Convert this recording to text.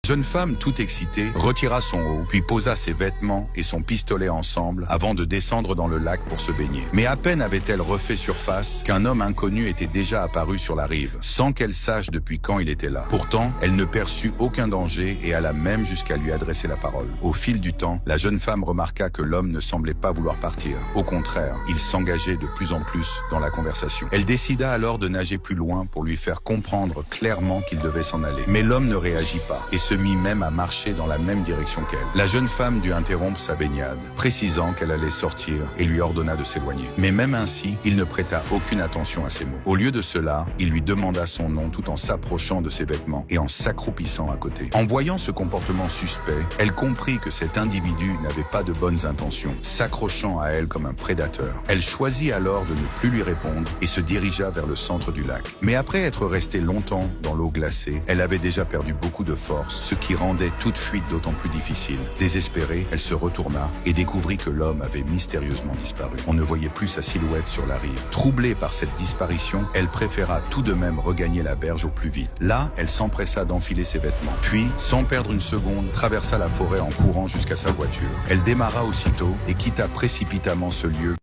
Jeune femme, toute excitée, retira son haut, puis posa ses vêtements et son pistolet ensemble avant de descendre dans le lac pour se baigner. Mais à peine avait-elle refait surface qu'un homme inconnu était déjà apparu sur la rive, sans qu'elle sache depuis quand il était là. Pourtant, elle ne perçut aucun danger et alla même jusqu'à lui adresser la parole. Au fil du temps, la jeune femme remarqua que l'homme ne semblait pas vouloir partir. Au contraire, il s'engageait de plus en plus dans la conversation. Elle décida alors de nager plus loin pour lui faire comprendre clairement qu'il devait s'en aller. Mais l'homme ne réagit pas et se mit même à marcher dans la même direction qu'elle. La jeune femme dut interrompre sa baignade, précisant qu'elle allait sortir et lui ordonna de s'éloigner. Mais même ainsi, il ne prêta aucune attention à ses mots. Au lieu de cela, il lui demanda son nom tout en s'approchant de ses vêtements et en s'accroupissant à côté. En voyant ce comportement suspect, elle comprit que cet individu n'avait pas de bonnes intentions, s'accrochant à elle comme un prédateur. Elle choisit alors de ne plus lui répondre et se dirigea vers le centre du lac. Mais après être restée longtemps dans l'eau glacée, elle avait déjà perdu beaucoup de force, ce qui rendait toute fuite d'autant plus difficile. Désespérée, elle se retourna et découvrit que l'homme avait mystérieusement disparu. On ne voyait plus sa silhouette sur la rive. Troublée par cette disparition, elle préféra tout de même regagner la berge au plus vite. Là, elle s'empressa d'enfiler ses vêtements. Puis, sans perdre une seconde, traversa la forêt en courant jusqu'à sa voiture. Elle démarra aussitôt et quitta précipitamment ce lieu